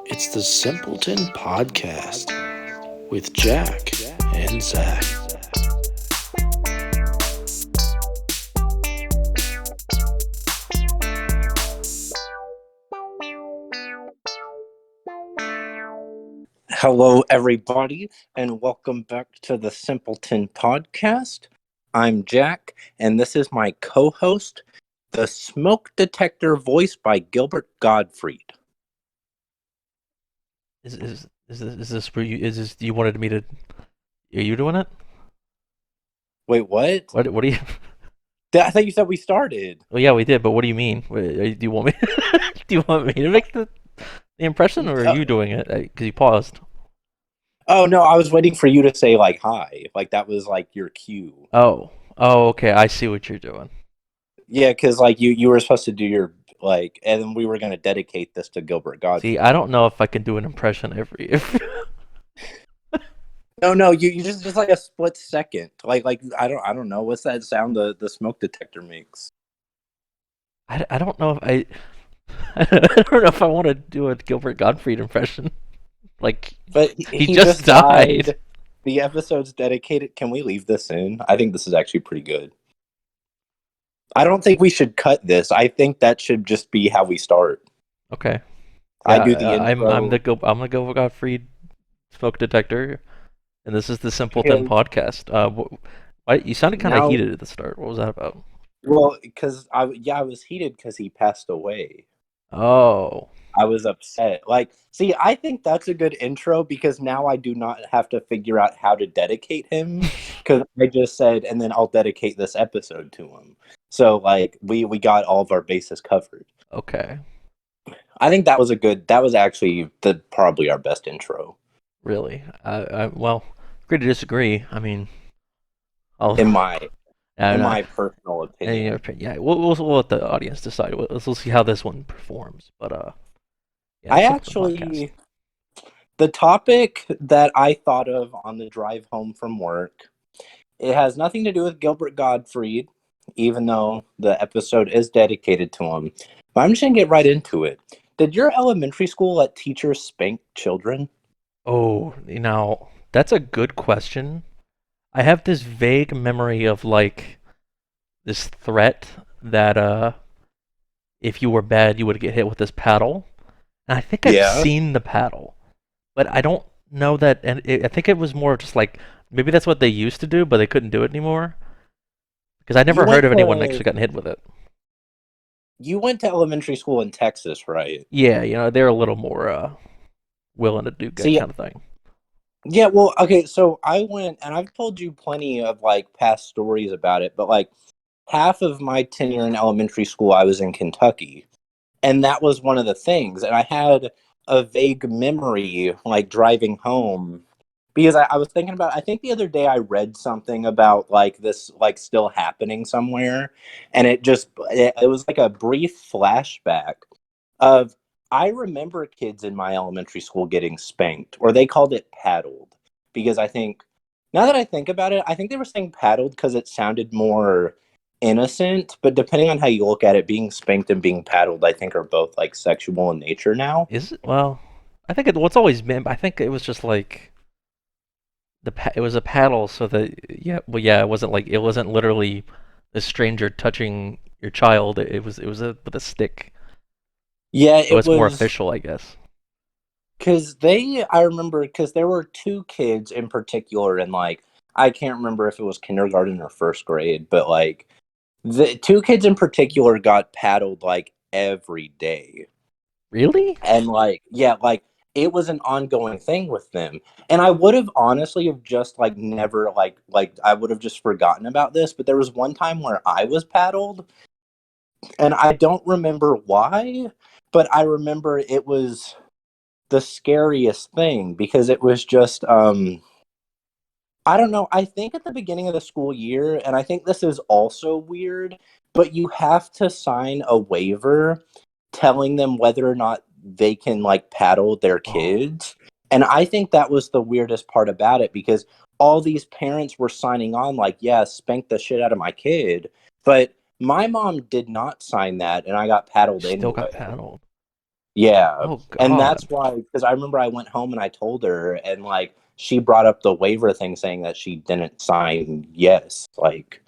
It's the Simpleton Podcast with Jack and Zach. Hello, everybody, and welcome back to the Simpleton Podcast. I'm Jack, and this is my co-host, the Smoke Detector, voiced by Gilbert Gottfried. Is this for you? Is this you wanted me to? Are you doing it? Wait, what? What do you? I thought you said we started. Well, yeah, we did, but what do you mean? Do you want me? Do you want me to make the impression, or are Uh, you doing it? Because you paused. oh no, I was waiting for you to say like hi, like that was like your cue. Oh, okay. I see what you're doing. Yeah, because like you were supposed to do your like, and then we were gonna dedicate this to Gilbert See, I Gottfried. don't know if I can do an impression every. If No, you just like a split second. Like I don't know what's that sound the smoke detector makes. I don't know if I. I don't know if I want to do a Gilbert Gottfried impression. Like But he he just just died. died. The episode's dedicated. Can we leave this in? I think this is actually pretty good. I don't think we should cut this. I think that should just be how we start. Okay. I Yeah, do the intro. I'm the Gilbert Gottfried smoke detector. And this is the Simpleton Okay, podcast. You sounded kind of now, heated at the start. What was that about? well, because I was heated because he passed away. Oh, I was upset. Like, see, I think that's a good intro because now I do not have to figure out how to dedicate him because I just said, and then I'll dedicate this episode to him. So, like, we got all of our bases covered. okay. I think that was a good. That was actually probably our best intro, Really? Well, agree to disagree. I mean, I'll. in my I in know. my personal In your opinion. opinion, yeah, we'll let the audience decide. We'll see how this one performs. But yeah, I Simpleton podcast. actually the topic that I thought of on the drive home from work. It has nothing to do with Gilbert Gottfried, even though the episode is dedicated to him. But I'm just gonna get right into it. Did your elementary school let teachers spank children? Oh, that's a good question. I have this vague memory of like this threat that if you were bad, you would get hit with this paddle. And I think I've Yeah. seen the paddle, but I don't know that. And I think it was more just like maybe that's what they used to do, but they couldn't do it anymore. Because I You never heard went of anyone to actually gotten hit with it. you went to elementary school in Texas, right? Yeah, they're a little more willing to do that See, kind of thing. yeah, well, okay, so I went and I've told you plenty of like past stories about it, but like half of my tenure in elementary school I was in Kentucky. And that was one of the things. And I had a vague memory like driving home because I was thinking about I think the other day I read something about like this like still happening somewhere, and it was like a brief flashback of I remember kids in my elementary school getting spanked, or they called it paddled, because I think now that I think about it, I think they were saying paddled because it sounded more innocent, but depending on how you look at it, being spanked and being paddled, I think are both like sexual in nature now. Is it? Well, I think what's always been. I think it was just like it was a paddle, so that yeah, it wasn't literally a stranger touching your child. It was with a stick. Yeah, So it it's more was official, I guess. I remember because there were two kids in particular, and like, I can't remember if it was kindergarten or first grade, but like, the two kids in particular got paddled like every day. Really? And like, yeah, like, it was an ongoing thing with them. And I would have honestly have just like never like I would have just forgotten about this, but there was one time where I was paddled, and I don't remember why, but I remember it was the scariest thing because it was just I don't know, I think at the beginning of the school year, and I think this is also weird, but you have to sign a waiver telling them whether or not they can like paddle their Oh, kids. And I think that was the weirdest part about it because all these parents were signing on like, yeah, spank the shit out of my kid. But my mom did not sign that, and I got you paddled still got anyway. paddled. Yeah. Oh And that's God. why, because I remember I went home and I told her, and like she brought up the waiver thing saying that she didn't sign yes. Like,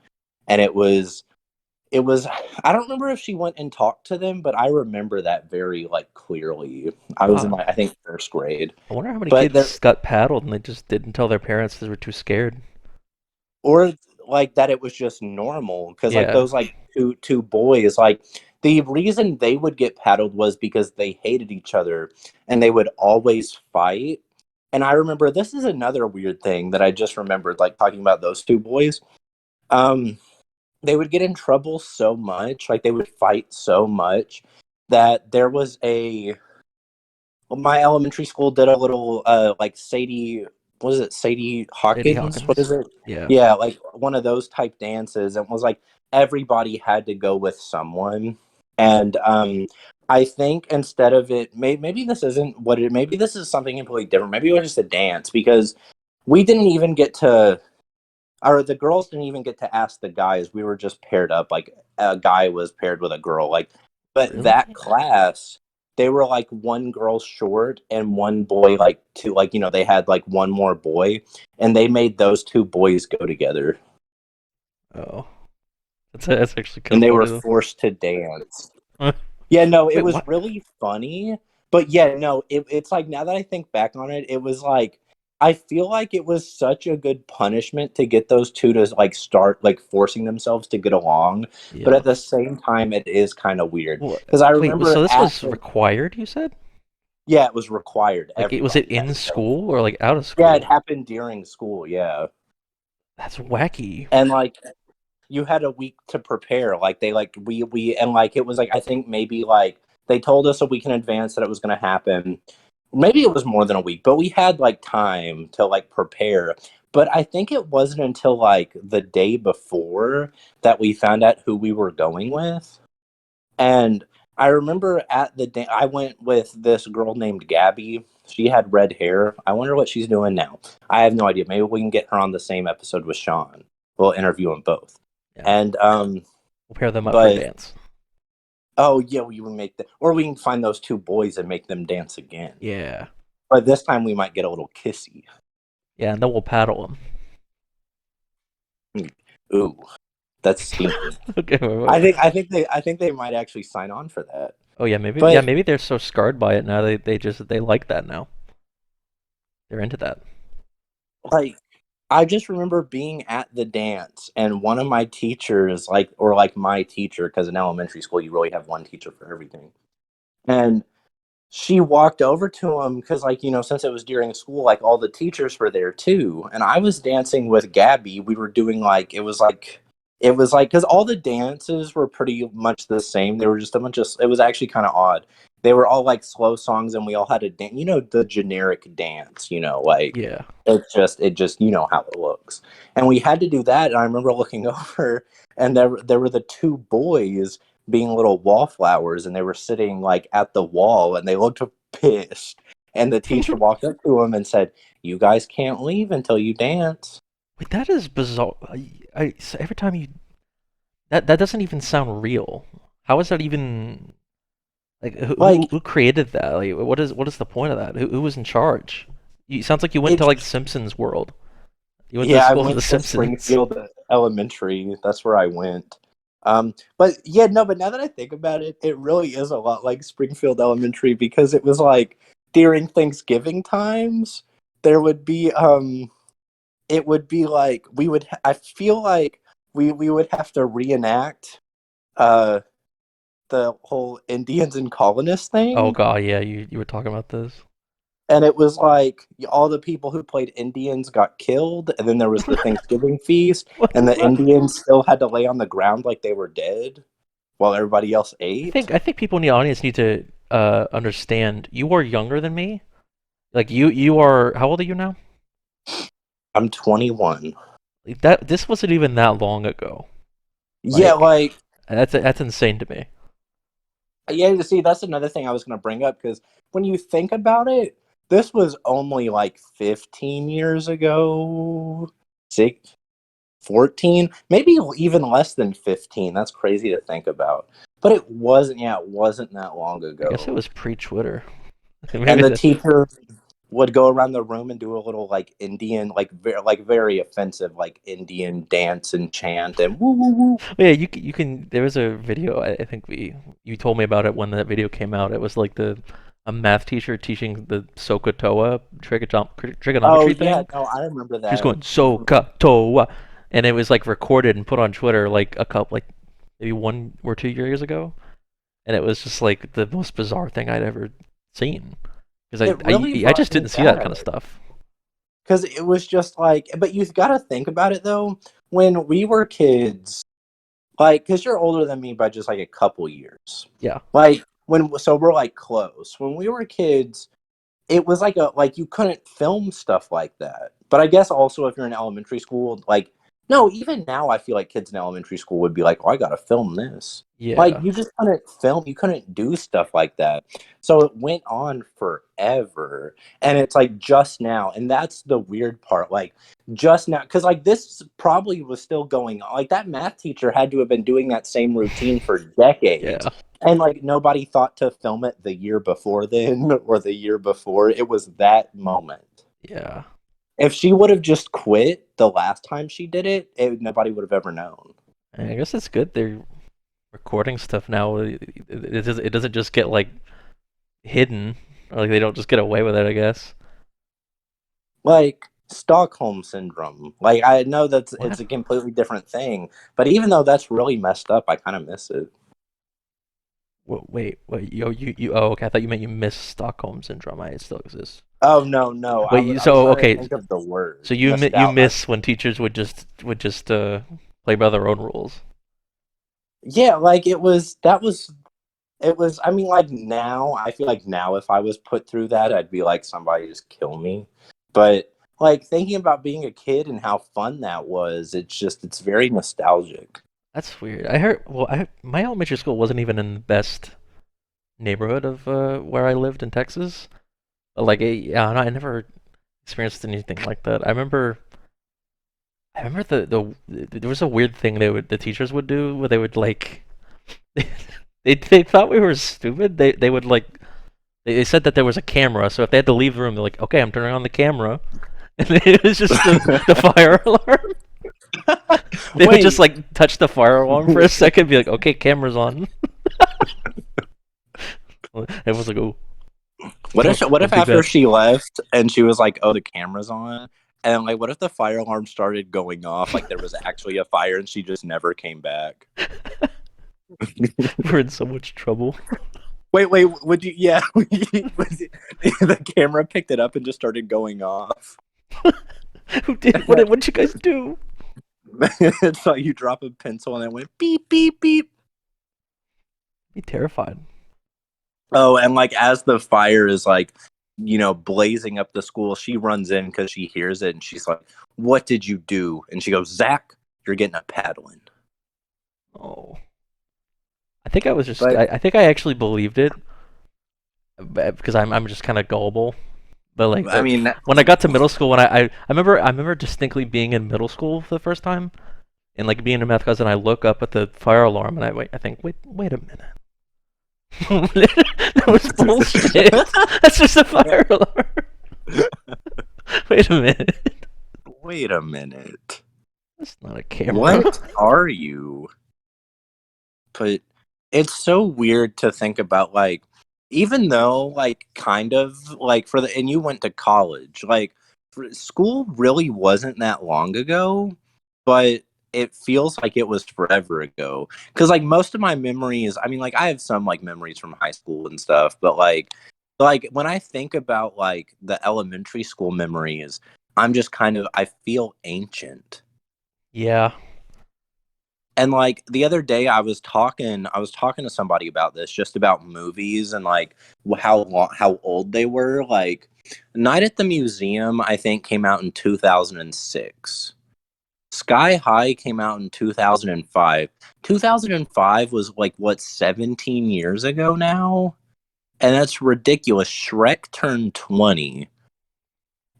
and it was, I don't remember if she went and talked to them, but I remember that very like clearly. I was in God. like, I think first grade. I wonder how many But there, kids got paddled and they just didn't tell their parents because they were too scared. or like that it was just normal because like Yeah. those like two boys, like the reason they would get paddled was because they hated each other and they would always fight. And I remember this is another weird thing that I just remembered, like talking about those two boys. um they would get in trouble so much, like they would fight so much that there was a my elementary school did a little like Sadie, what is it, Sadie Sadie Hawkins, what is Hawkins. it, Yeah. yeah, like one of those type dances, and it was like everybody had to go with someone. And I think instead of it, maybe this isn't what it, maybe this is something completely different, maybe it was just a dance, because we didn't even get to, or the girls didn't even get to ask the guys. We were just paired up. Like a guy was paired with a girl. Like, but that Really? class, they were like one girl short and one boy like two. Like they had like one more boy, and they made those two boys go together, Oh, that's actually kind and of they were funny forced to dance. though. Yeah, no, it Wait, was what? really funny. But yeah, no, it's like now that I think back on it, it was like I feel like it was such a good punishment to get those two to like start like forcing themselves to get along. But Yeah. at the same time, it is kind of weird What? because I Wait. remember So this at was the, required? You said? yeah, it was required. Like, was it Everybody had in to go. school or like out of Yeah, it school? happened during school. Yeah, That's wacky. and like you had a week to prepare. Like they like we and like it was like I think maybe like they told us a week in advance that it was going to happen. Maybe it was more than a week, but we had like time to like prepare. But I think it wasn't until like the day before that we found out who we were going with. And I remember at the day I went with this girl named Gabby. She had red hair. I wonder what she's doing now. I have no idea. Maybe we can get her on the same episode with Sean. We'll interview them both. Yeah. And We'll pair them up for a but dance. oh yeah, we would make the, or we can find those two boys and make them dance again. Yeah. But this time we might get a little kissy. Yeah, and then we'll paddle Ooh, that's them. steamy. Okay. I think they might actually sign on for that. Oh yeah, maybe. Yeah, But maybe they're so scarred by it now. They like that now. They're into that. like I just remember being at the dance and one of my teachers, like, or like my teacher, because in elementary school you really have one teacher for everything. And she walked over to him because, like, since it was during school, like all the teachers were there too. And I was dancing with Gabby. We were doing like it was like because all the dances were pretty much the same. They were just a bunch of. It was actually kind of odd. They were all like slow songs, and we all had a dance. The generic dance. Like Yeah. it just how it looks. And we had to do that. And I remember looking over, and there were the two boys being little wallflowers, and they were sitting like at the wall, and they looked pissed. And the teacher walked up to them and said, "You guys can't leave until you dance." Wait, that is bizarre. So every time you that doesn't even sound real. How is that even like Like who created that? Like what is the point of that? Who was in charge? You sounds like you went to it's like Simpsons world. You went to the Yeah, I school of went the to Simpsons. Springfield Elementary. That's where I went. But yeah, no, but now that I think about it, it really is a lot like Springfield Elementary because it was like during Thanksgiving times, there would be it would be like I feel like we would have to reenact uh the whole Indians and colonists Oh thing. God, yeah, you were talking about this. And it was like all the people who played Indians got killed, and then there was the Thanksgiving feast, What and is the that? Indians still had to lay on the ground like they were dead while everybody else I ate. think I think people in the audience need to understand you are younger than me. Like you are how old are you now? I'm 21. Like that this wasn't even that long ago. Yeah, Like like that's insane to me. yeah. You see, that's another thing I was going to bring up because when you think about it, this was only like 15 years ago, six, 14, maybe even less than 15. That's crazy to think about. But it wasn't. Yeah, it wasn't that long I guess it ago. was pre-Twitter. And Maybe the that. teacher would go around the room and do a little like Indian, like very offensive, like Indian dance and chant and woo woo woo. Yeah, you can. There was a video. I think you told me about it when that video came out. It was like a math teacher teaching the SOHCAHTOA Oh trigonometry yeah, thing. no, I remember She was that. going SOHCAHTOA, and it was like recorded and put on Twitter like a couple, like maybe 1 or 2 years ago, and it was just like the most bizarre thing I'd ever seen because It really I brought just me didn't see that back kind of stuff. because it was just like. But you've got to think about it though. When we were kids, like, because you're older than me by just like a couple years. Yeah, Like so we're like close. When we were kids, it was like you couldn't film stuff like that. But I guess also if you're in elementary school, like no, even now I feel like kids in elementary school would be like, "Oh, I got to film this." Like yeah, you just couldn't film, you couldn't do stuff like that. So it went on forever. And it's like just now, and that's the weird part. Like just now cuz like this probably was still going on. Like that math teacher had to have been doing that same routine for decades. yeah, And like nobody thought to film it the year before then or the year before. It was that moment. yeah. If she would have just quit the last time she did nobody would have ever known. And I guess it's good they're recording stuff now. It doesn't just get like hidden, or like they don't just get away with it. I guess. Like Stockholm syndrome. Like I know it's What? a completely different thing, but even though that's really messed up, I kind of miss it. Wait. You. Oh, okay. I thought you meant you missed Stockholm syndrome. It still exists. Oh no, no. I was So trying to okay. think of the word. So you miss when teachers would just play by their own rules. Yeah, like it was, I mean, like now, I feel like now if I was put through that, I'd be like, somebody just kill me. But like thinking about being a kid and how fun that was, it's very nostalgic. That's weird. I heard. Well, my elementary school wasn't even in the best neighborhood of where I lived in Texas. Like, yeah, I never experienced anything like that. I remember there was a weird thing the teachers would do where they would like they thought we were stupid. They would like they said that there was a camera, so if they had to leave the room, they're like, okay, I'm turning on the camera, and it was just the fire alarm. They would just Wait, like touch the fire alarm for a second, be like, okay, camera's on. Everyone's like, oh, what don't if do after that. she left and she was like, "Oh, the camera's on," and like, what if the fire alarm started going off, like there was actually a fire and she just never came back? We're in so much trouble. Wait, would you? Yeah, the camera picked it up and just started going off. Who did? What did you guys do? It's like you drop a pencil and it went beep beep beep. Be terrified. Oh, and like as the fire is like, blazing up the school, she runs in because she hears it and she's like, "What did you do?" And she goes, "Zach, you're getting a paddling." Oh, I think I was just. But I think I actually believed it because I'm just kind of gullible. But like I mean, when I got to middle school, when I remember distinctly being in middle school for the first time, and like being in math class, and I look up at the fire alarm, and I think, wait a minute. That was bullshit. That's just a fire alarm. Wait a minute. wait a minute. That's not a camera. What are you? But it's so weird to think about, like, even though, like, kind of, like, and you went to college, like, school really wasn't that long ago, but it feels like it was forever ago. Because, like, most of my memories, I mean, like, I have some, like, memories from high school and stuff, but, like, when I think about, like, the elementary school memories, I'm just I feel ancient. Yeah. And like the other day, I was talking to somebody about this, just about movies and like how old they were. Like, Night at the Museum, I think, came out in 2006. Sky High came out in 2005. 2005 was like what, 17 years ago now, and that's ridiculous. Shrek turned 20.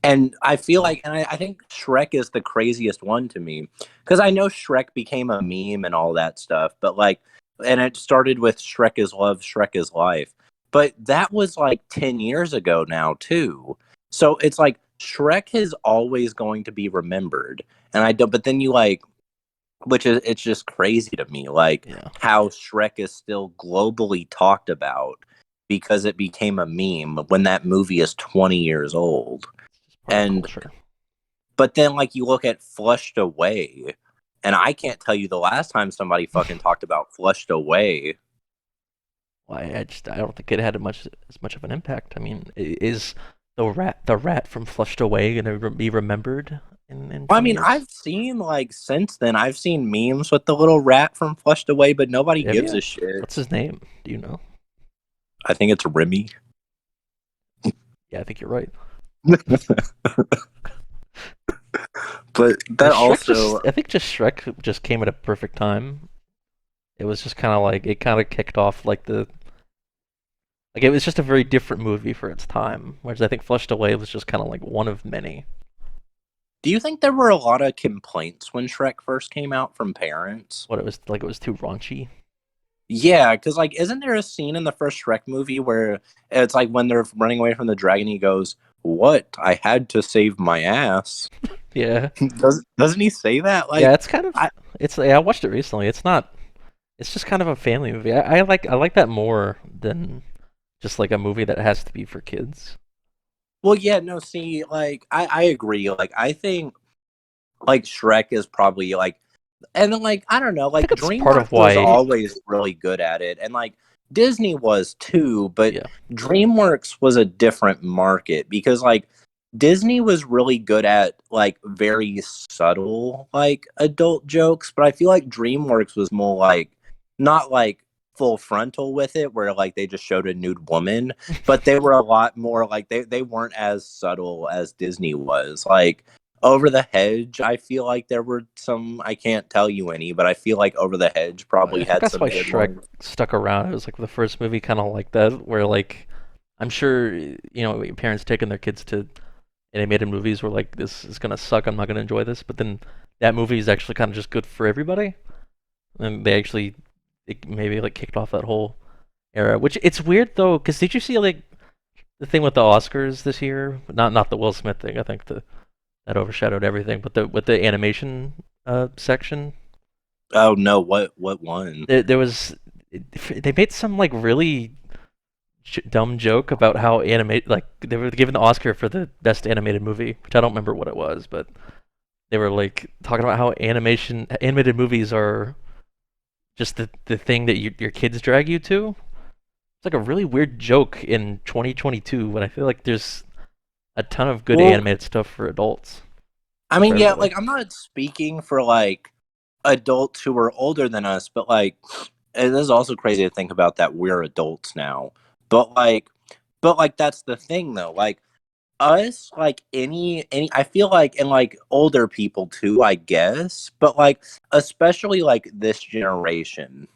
And I feel like, and I think Shrek is the craziest one to me because I know Shrek became a meme and all that stuff, but like and it started with Shrek is Love, Shrek is Life. But that was like 10 years ago now, too. So it's like Shrek is always going to be remembered. And I don't, but then you like, which is, it's just crazy to me, like Yeah. how Shrek is still globally talked about because it became a meme when that movie is 20 years old. It's part of And, culture. but then like you look at Flushed Away, and I can't tell you the last time somebody fucking talked about Flushed Away. Well, I don't think it had as much of an impact. I mean, is the rat from Flushed Away gonna be remembered in I 20 mean, years? I've seen like since then, I've seen memes with the little rat from Flushed Away, but nobody Have gives you? a shit. What's his name? Do you know? I think it's Remy. Yeah, I think you're right. But Yeah, that also, I think just Shrek just came at a perfect time. It was just kind of like it kind of kicked off like it was just a very different movie for its time. Whereas I think Flushed Away was just kind of like one of many. do you think there were a lot of complaints when Shrek first came out from parents? What it was too raunchy. Yeah, because like, isn't there a scene in the first Shrek movie where it's like when they're running away from the dragon, he goes, "What? I had to save my ass." Yeah, Doesn't he say that? yeah. Like, It's kind of I yeah, I watched it recently. It's not. It's just kind of a family movie. I like that more than just like a movie that has to be for kids. well, yeah, no, see, like, I agree. Like, I think like Shrek is probably like, and then like I don't know, I like think it's part of DreamWorks was why. always really good at it, and like Disney was too, but Yeah, DreamWorks was a different market because like Disney was really good at like very subtle like adult jokes, but I feel like DreamWorks was more like not like full frontal with it where like they just showed a nude woman, but they were a lot more like they weren't as subtle as Disney was. Like over the Hedge, I feel like there were some. I can't tell you any, but I feel like Over the Hedge I probably think had that's some why good Shrek ones. stuck around. It was like the first movie kind of like that, where like I'm sure parents taking their kids to animated movies were like, this is gonna suck. I'm not gonna enjoy this. But then that movie is actually kind of just good for everybody, and they actually maybe like kicked off that whole era. Which it's weird though, because did you see like the thing with the Oscars this year? Not the Will Smith thing. I think that overshadowed everything. But the with the animation section, Oh no, what one? there was they made some like really dumb joke about how animate like they were given the Oscar for the best animated movie, which I don't remember what it was, but they were like talking about how animated movies are just the thing that your kids drag you to. It's like a really weird joke in 2022 when I feel like there's a ton of good Well, animated stuff for adults I and for mean, yeah, everybody. like I'm not speaking for like adults who are older than us, but like, and this is also crazy to think about that we're adults now. But like, but like that's the thing though. Like us, like any, I feel like, and like older people too, I guess. But like, especially like this generation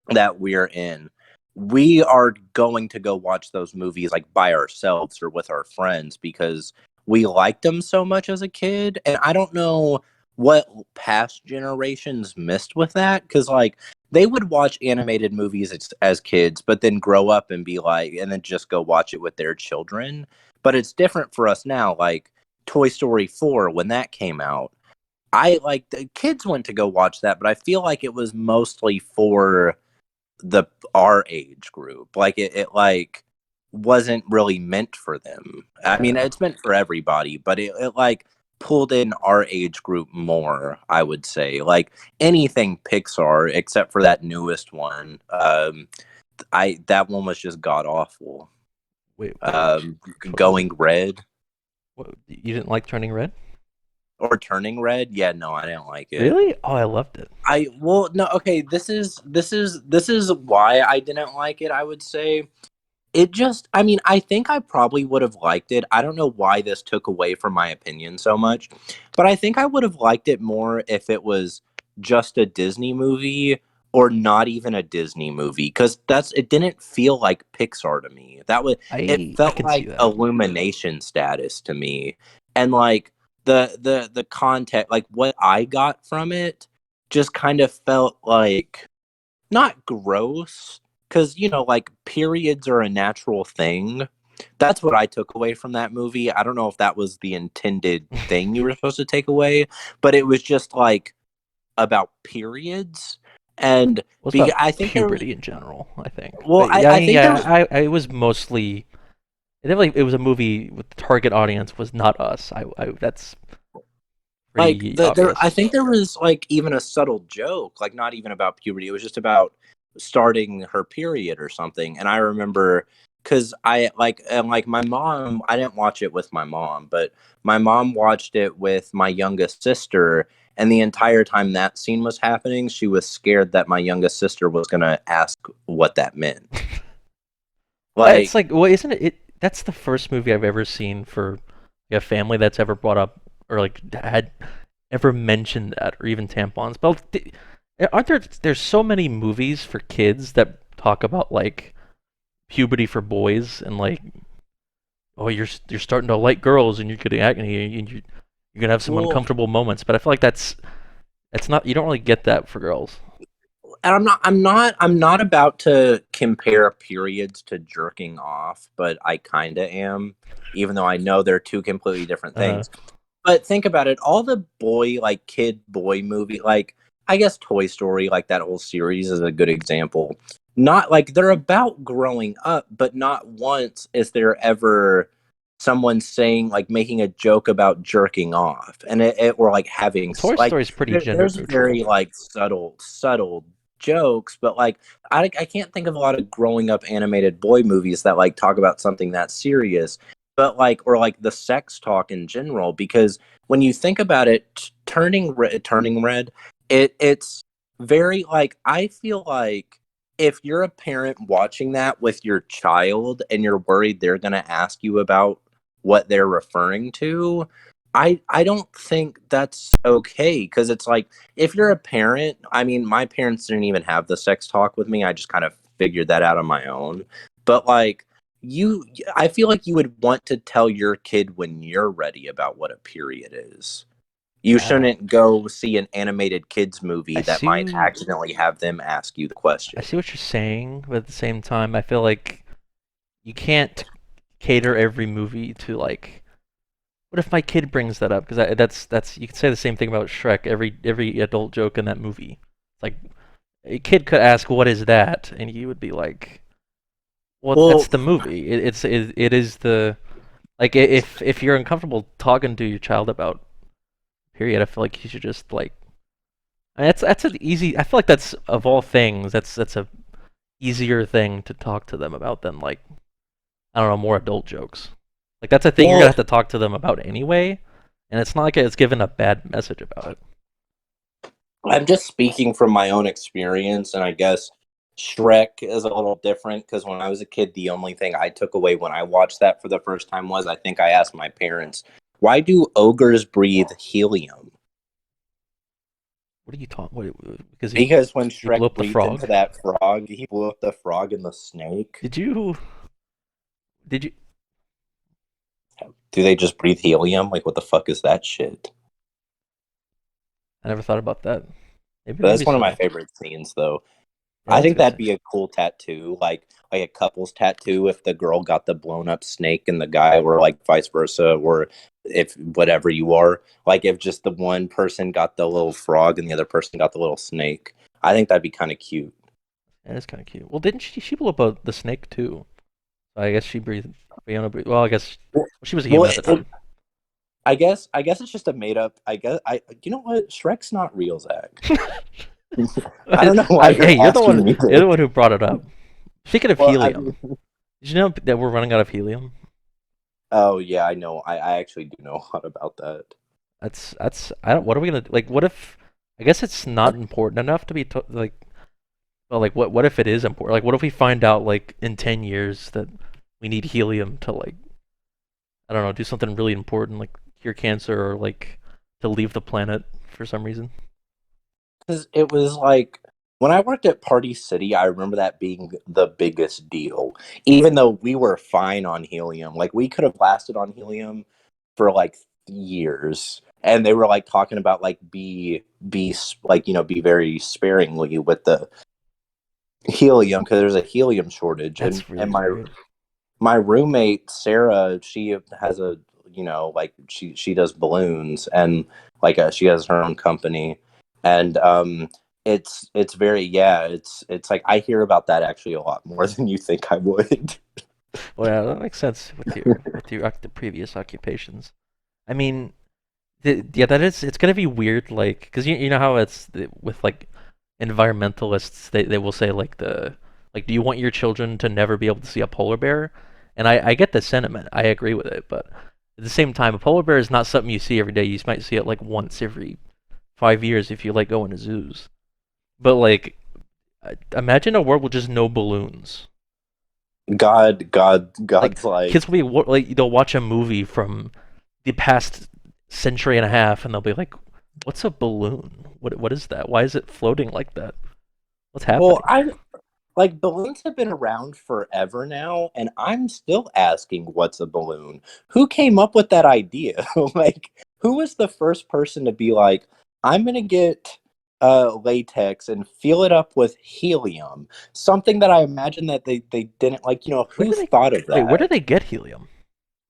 that we're in, we are going to go watch those movies like by ourselves or with our friends because we liked them so much as a kid. And I don't know what past generations missed with that because like they would watch animated movies as kids, but then grow up and be like, and then just go watch it with their children. But it's different for us now. Like Toy Story 4, when that came out, I like the kids went to go watch that, but I feel like it was mostly for the our age group. Like it like wasn't really meant for them. I mean, Yeah. it's meant for everybody, but it like pulled in our age group more, I would say. Like anything Pixar except for that newest one. I that one was just god awful. Wait, which one was it? Going Red What, you didn't like Turning Red? or Turning Red. Yeah, no, I didn't like it. Really? Oh, I loved it. I well no okay, this is why I didn't like it, I would say. It just, I mean, I think I probably would have liked it. I don't know why this took away from my opinion so much, but I think I would have liked it more if it was just a Disney movie or not even a Disney movie because it didn't feel like Pixar to me. It I felt can see like that. Illumination status to me. And like the content, like what I got from it just kind of felt like not gross, because like periods are a natural thing. That's what I took away from that movie. I don't know if that was the intended thing you were supposed to take away, but it was just like about periods. And Well, it's about I think there, puberty in general, I think. well, But yeah, I I mean, think there was, yeah, it was mostly. It definitely, it was a movie with the target audience was not us. That's like pretty I obvious. think there was like even a subtle joke, like not even about puberty. It was just about starting her period or something. And I remember because like my mom, I didn't watch it with my mom, but my mom watched it with my youngest sister. And the entire time that scene was happening, she was scared that my youngest sister was gonna ask what that meant. Well, it's Like, like, well, isn't it? That's the first movie I've ever seen for a family that's ever brought up or like had ever mentioned that, or even tampons. But aren't there's so many movies for kids that talk about like puberty for boys and like, oh, you're starting to like girls and you're getting acne and you're gonna have some well, uncomfortable moments. But I feel like that's not, you don't really get that for girls. and I'm not about to compare periods to jerking off, but I kind of am, even though I know they're two completely different Uh, things. But think about it, all the boy, like kid boy movie, like I guess Toy Story, like that whole series is a good example. Not like they're about growing up, but not once is there ever someone saying like making a joke about jerking off, and or like having Toy like Story is pretty gender there's neutral. very like subtle jokes, but like I can't think of a lot of growing up animated boy movies that like talk about something that serious, but like or like the sex talk in general, because when you think about it, turning red, it's very like I feel like if you're a parent watching that with your child and you're worried they're going to ask you about what they're referring to, I don't think that's okay, because it's like if you're a parent, I mean my parents didn't even have the sex talk with me. I just kind of figured that out on my own. But like you I feel like you would want to tell your kid when you're ready about what a period is. You Uh, shouldn't go see an animated kids I movie that might see. accidentally have them ask you the I question. see what you're saying, but at the same time, I feel like you can't cater every movie to like. What if my kid brings that up? Because that's you could say the same thing about Shrek. Every adult joke in that movie, like a kid could ask, "What is that?" and you would be like, "Well, that's Well, the movie. It is the like if you're uncomfortable talking to your child about period, I feel like you should just like. I mean, that's an easy. I feel like that's of all things, that's a easier thing to talk to them about than like I don't know, more adult jokes. Like that's a thing you're gonna well, have to talk to them about anyway, and it's not like it's given a bad message about it. I'm just speaking from my own experience, and I guess Shrek is a little different because when I was a kid, the only thing I took away when I watched that for the first time was I think I asked my parents, "Why do ogres breathe helium?" What are you talking? What? Because Because when he blew Shrek up the breathed into frog. that frog, he blew up the frog and the snake. Did you? Did you? Do they just breathe helium? Like, what the fuck is that shit? I never thought about that. Maybe That's one of my so. favorite scenes, though. Yeah, I that's a think good that'd scene. be a cool tattoo, like a couple's tattoo if the girl got the blown up snake and the guy, or like vice versa, or if whatever you are, like if just the one person got the little frog and the other person got the little snake. I think that'd be kind of cute. That is kind of cute. Well, didn't she? She blew up the snake too. So I guess she breathed. Fiona breathed. Well, I guess Well, she was a well, human at the time. I guess it's just a made up. I guess you know what? Shrek's not real, Zach. I don't know why Hey, you're asking me you're this. the one who brought it up. Speaking of Well, I mean, helium, did you know that we're running out of helium? oh yeah, I know. I actually do know a lot about that. That's I don't. What are we gonna like? What if? I guess it's not important enough to be like. Well, like what if it is important? Like what if we find out like in 10 years that we need helium to like I don't know do something really important like cure cancer or like to leave the planet for some reason? Because it was like when I worked at Party City, I remember that being the biggest deal. Even though we were fine on helium, like we could have lasted on helium for like years, and they were like talking about like be like be very sparingly with the helium, because there's a helium shortage, That's and really weird. my roommate Sarah, she has a like she does balloons, and like she has her own company, and it's very, yeah, it's like I hear about that actually a lot more than you think I would. Well, yeah, that makes sense with your the previous occupations. I mean, yeah, that is. It's gonna be weird, like, because you know how it's with like environmentalists. They will say like do you want your children to never be able to see a polar bear? And I get the sentiment. I agree with it, but at the same time, a polar bear is not something you see every day. You might see it like once every 5 years if you like going to zoos. But like, imagine a world with just no balloons. Like God's like, kids will be like they'll watch a movie from the past century and a half, and they'll be like, "What's a balloon? What is that? Why is it floating like that? What's well, happening?" I like balloons have been around forever now, and I'm still asking what's a balloon? Who came up with that idea? Like, who was the first person to be like, I'm gonna get latex and fill it up with helium? Something that I imagine that they didn't like, Where who do they thought of wait? Where do that? they get helium?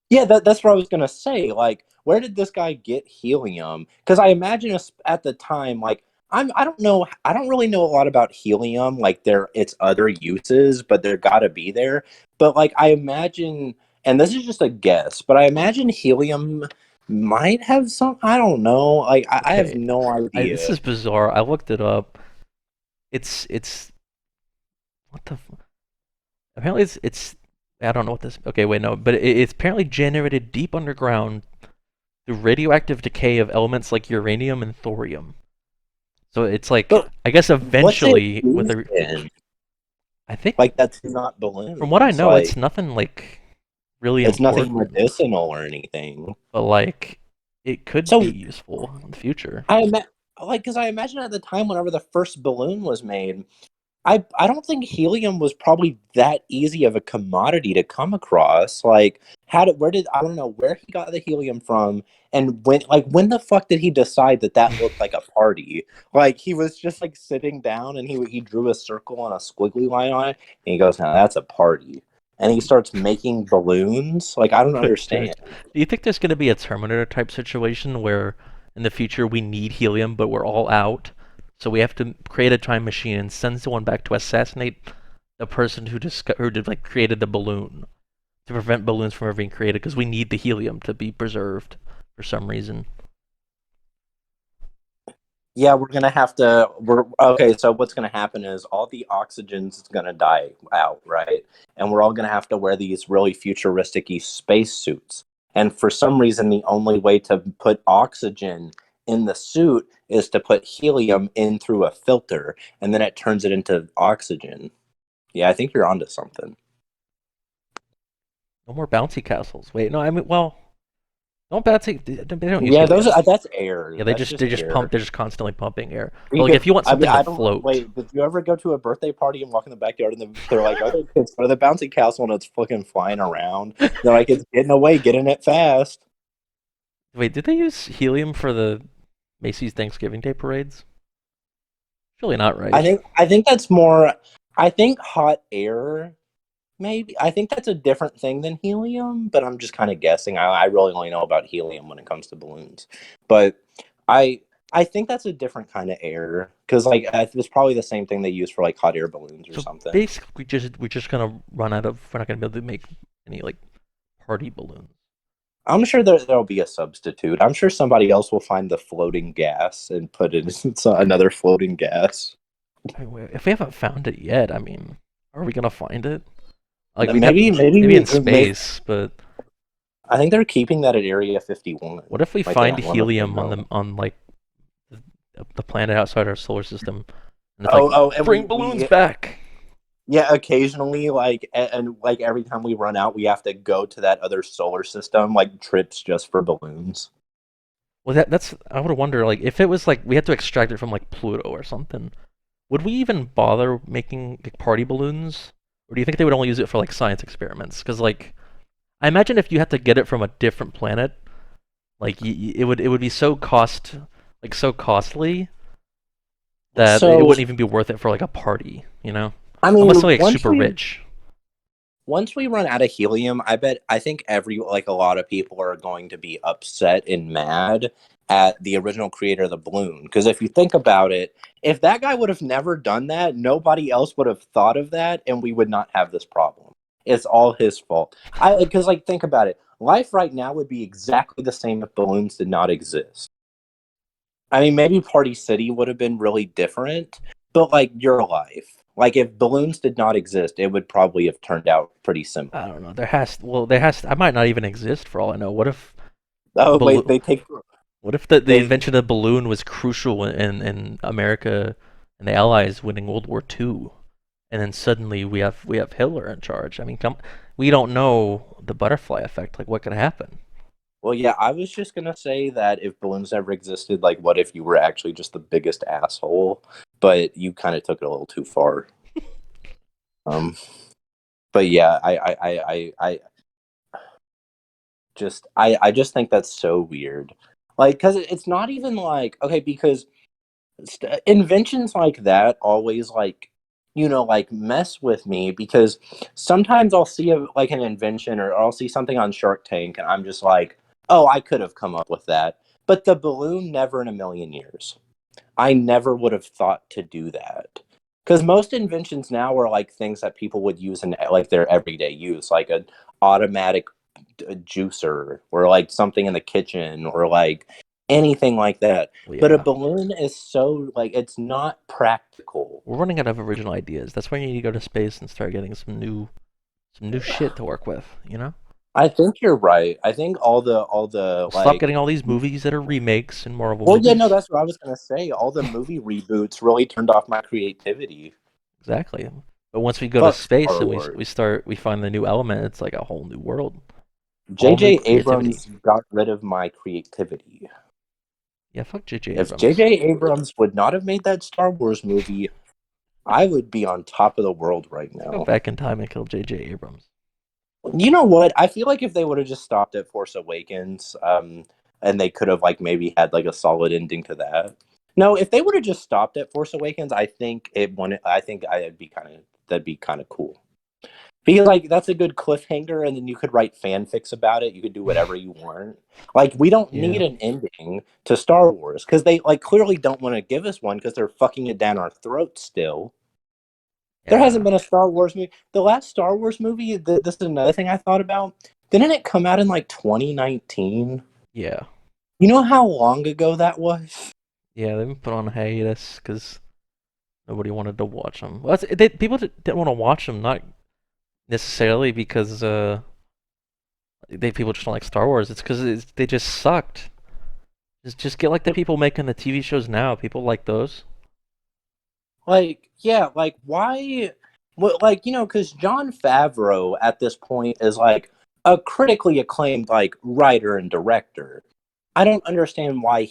Yeah, that's what I was gonna say. Like, where did this guy get helium? Because I imagine at the time, like, I don't know, I don't really know a lot about helium, like its other uses, but they're gotta be there. But like, I imagine, and this is just a guess, but I imagine helium might have some. I don't know. Like, I have Okay, no this idea. is bizarre. I looked it up. It's what the apparently it's I don't know what this. Okay, wait, no, but it's apparently generated deep underground through radioactive decay of elements like uranium and thorium. So it's like But I guess what's it eventually with used a in? I think Like, that's not from what I balloons. know Like, it's nothing like really it's nothing important, medicinal or anything. but like it could be So useful in the future. like, because I imagine at the time, whenever the first balloon was made, I don't think helium was probably that easy of a commodity to come across. Like, where did, I don't know where he got the helium from, and when the fuck did he decide that that looked like a party? Like, he was just like sitting down, and he drew a circle and a squiggly line on it, and he goes, "Now that's a party." And he starts making balloons. Like, I don't Wait, Jack, understand. do you think there's going to be a Terminator type situation where in the future we need helium but we're all out? So we have to create a time machine and send someone back to assassinate the person who did like created the balloon to prevent balloons from ever being created because we need the helium to be preserved for some reason. Yeah, we're gonna have to. We're okay. So what's gonna happen is all the oxygen's gonna die out, right? And we're all gonna have to wear these really futuristic-y space suits. And for some reason, the only way to put oxygen in the suit is to put helium in through a filter, and then it turns it into oxygen. Yeah, I think you're onto something. No more bouncy castles. Wait, no, I mean, well, don't bouncy. They don't use Yeah, helium. that's air. Yeah, That's they just just air. pump. They're just constantly pumping air. But You like, if could, you want I mean, something to I don't float, wait. Did you ever go to a birthday party and walk in the backyard and they're like, "Okay, kids, go to the bouncy castle," and it's fucking flying around? They're like, "It's getting away, getting it fast." wait, did they use helium for the Macy's Thanksgiving Day parades? Surely not, right? I think that's more. I think hot air, maybe. I think that's a different thing than helium, but I'm just kind of guessing. I really only know about helium when it comes to balloons, but I I think that's a different kind of air because like it's probably the same thing they use for like hot air balloons or So something. basically, we're just gonna run out of. We're not gonna be able to make any like party balloons. I'm sure there'll be a substitute. I'm sure somebody else will find the floating gas and put it in another floating gas. I mean, if we haven't found it yet, I mean, are we gonna find it? Like we'd have Maybe, maybe in maybe. space, but I think they're keeping that at Area 51. what if we Like they find don't want us to helium know. on like the planet outside our solar system, and it's like And bring balloons back. yeah, occasionally, like, and like every time we run out, we have to go to that other solar system, like trips just for balloons. Well, that's I would wonder like if it was like we had to extract it from like Pluto or something. Would we even bother making like party balloons, or do you think they would only use it for like science experiments? Because like I imagine if you had to get it from a different planet, like it would be so costly that it So wouldn't even be worth it for like a party, you know? I mean, Unless they're like super rich. once we run out of helium, I think a lot of people are going to be upset and mad at the original creator of the balloon. Because if you think about it, if that guy would have never done that, nobody else would have thought of that, and we would not have this problem. It's all his fault. Because think about it. Life right now would be exactly the same if balloons did not exist. I mean, maybe Party City would have been really different, but like your life. Like if balloons did not exist, it would probably have turned out pretty I similar. don't know. I might not even exist for all I know. What if Oh wait, balloon? What if the they invention of the balloon was crucial in America and the Allies winning World War II, and then suddenly we have Hitler in charge? I mean, we don't know the butterfly effect. Like, what could happen? well, yeah, I was just gonna say that if balloons ever existed, like what if you were actually just the biggest asshole? But you kind of took it a little too far. Um, but yeah, I just think that's so weird. Like, because it's not even like okay, because inventions like that always like mess with me because sometimes I'll see like an invention or I'll see something on Shark Tank and I'm just like, oh, I could have come up with that. But the balloon, never in a million years. I never would have thought to do that. Because most inventions now are like things that people would use in like their everyday use, like an automatic juicer or like something in the kitchen or like anything like that. Well, But a yeah, balloon is so like it's not practical. we're running out of original ideas. That's why you need to go to space and start getting some new shit to work with. You know. I think you're right. I think all the We'll stop like getting all these movies that are remakes and Marvel well yeah, no, movies. that's what I was gonna say. All the movie reboots really turned off my creativity. Exactly. But once we go to Fuck space Star and Wars. we find the new element, it's like a whole new world, all new JJ creativity. Abrams got rid of my creativity. Yeah, fuck J.J. If Abrams. JJ Abrams would not have made that Star Wars movie, I would be on top of the world right Let's go now. back in time and kill J.J. Abrams. You know what? I feel like if they would have just stopped at Force Awakens, and they could have like maybe had like a solid ending to that. No, if they would have just stopped at Force Awakens, I think it won. I think I'd be kind of that'd be kind of cool because like that's a good cliffhanger, and then you could write fanfics about it. You could do whatever you want. Like we don't need Yeah. an ending to Star Wars because they like clearly don't want to give us one because they're fucking it down our throats still. There hasn't Yeah. been a Star Wars movie. The last Star Wars movie, this is another thing I thought about. Didn't it come out in like 2019? Yeah. You know how long ago that was? Yeah, they've been put on hiatus because nobody wanted to watch them. Well, people didn't want to watch them, not necessarily because people just don't like Star Wars. It's because they just sucked. Just get like the people making the TV shows now. People like those. Like, yeah, like why? What, like because John Favreau at this point is like a critically acclaimed like writer and director. I don't understand why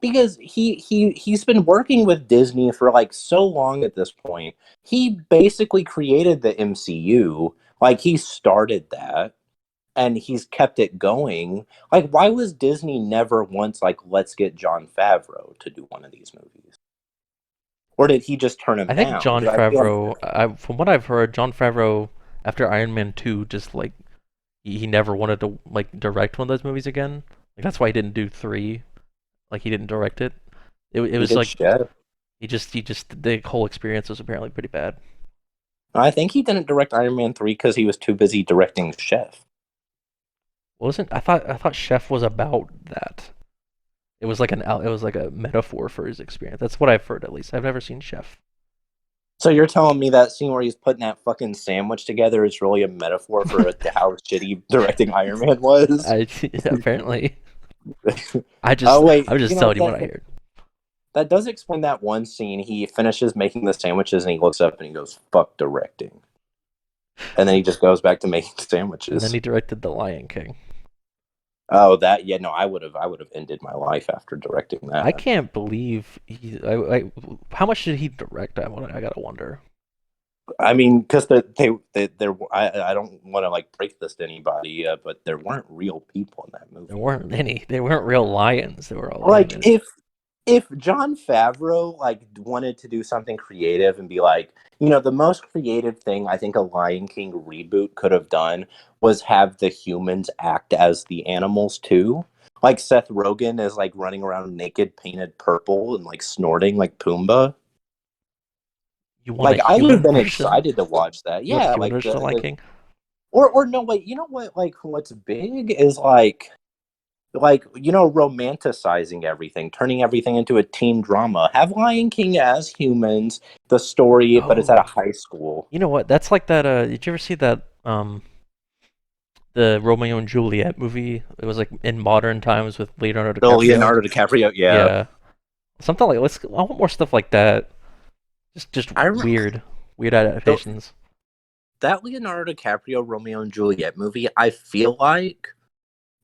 because he's been working with Disney for like so long at this point. He basically created the MCU. Like he started that and he's kept it going. Like why was Disney never once like let's get John Favreau to do one of these movies? Or did he just turn him I think down? John Because I feel like Favreau, from what I've heard, John Favreau after Iron Man 2 just like he never wanted to like direct one of those movies again. Like that's why he didn't do 3. Like he didn't direct it. It he was did like Chef. he just the whole experience was apparently pretty bad. I think he didn't direct Iron Man 3 because he was too busy directing Chef. Wasn't I thought Chef was about that. It was like a metaphor for his experience. That's what I've heard at least. I've never seen Chef. So you're telling me that scene where he's putting that fucking sandwich together is really a metaphor for how shitty directing Iron Man was? I apparently Oh wait, I was just telling you what I heard. that does explain that one scene. He finishes making the sandwiches and he looks up and he goes, "Fuck directing," and then he just goes back to making And then sandwiches. he directed The Lion King. Oh, that yeah, no, I would have ended my life after directing I that. can't believe how much did he direct? I gotta wonder. I mean, because they're I don't want to like break this to anybody, but there weren't real people in that There movie. weren't any. They weren't real lions. They were all Like animated. if if Jon Favreau like wanted to do something creative and be like, the most creative thing I think a Lion King reboot could have done was have the humans act as the animals too. Like Seth Rogen is like running around naked, painted purple, and like snorting like Pumbaa. You want a Like I would have human been version? excited to watch that. You want a Yeah, human like version of Lion the King? or no wait, you know what? Like what's big is romanticizing everything, turning everything into a teen drama. Have Lion King as humans, the story, but it's at a Oh, high school. you know what? That's like that. Did you ever see that? The Romeo and Juliet movie. It was like in modern times with Leonardo The DiCaprio. Leonardo DiCaprio, yeah. Yeah, something like let's. I want more stuff like that. Just I rem- weird the, adaptations. that Leonardo DiCaprio Romeo and Juliet movie. I feel like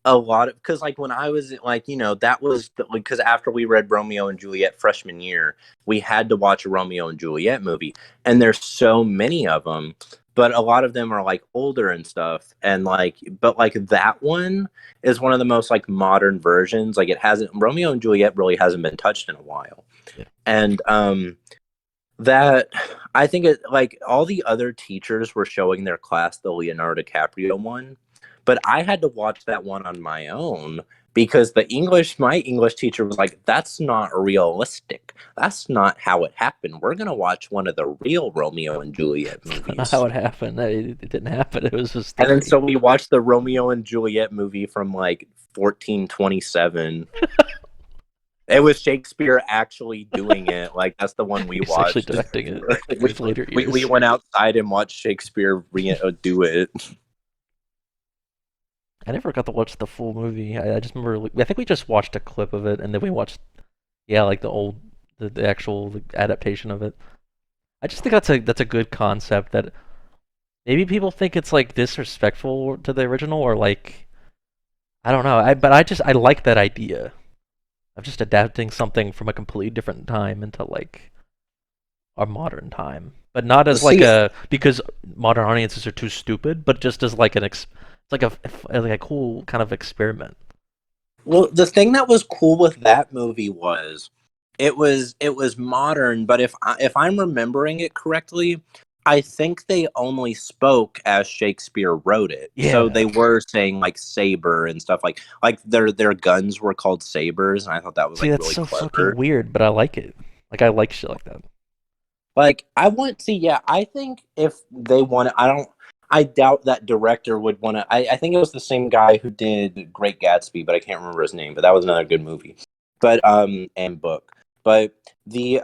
a lot of because like when I was like that was because after we read Romeo and Juliet freshman year, we had to watch a Romeo and Juliet movie, and there's so many of them, but a lot of them are like older and stuff, and like but like that one is one of the most like modern versions. Like it hasn't Romeo and Juliet really hasn't been touched in a while, Yeah. and that I think it like all the other teachers were showing their class the Leonardo DiCaprio one, but I had to watch that one on my own because my English teacher was like, "That's not realistic. That's not how it happened. We're gonna watch one of the real Romeo and Juliet That's not how movies." it happened. It didn't happen. It was a And then story. so we watched the Romeo and Juliet movie from like 1427. It was Shakespeare actually doing it. Like that's the one we He's actually watched. directing it in we, his later we years. went outside and watched Shakespeare do it. I never got to watch the full movie. I just remember. I think we just watched a clip of it, and then we watched, yeah, like the actual adaptation of it. I just think that's a good concept that maybe people think it's like disrespectful to the original or like I don't know. I like that idea of just adapting something from a completely different time into like our modern time, but not as like See, a because modern audiences are too stupid, but just as like it's like a cool kind of experiment. well, the thing that was cool with that movie was it was modern, but if I'm remembering it correctly, I think they only spoke as Shakespeare wrote it. So Yeah. they were saying like saber and stuff like their guns were called sabers, and I thought that was See, like that's really so fucking clever. weird, but I like it. Like I like shit like that. Like I want to, yeah. I think if they want to, I doubt that director would want to. I think it was the same guy who did Great Gatsby, but I can't remember his name. But that was another good movie. But and book. But the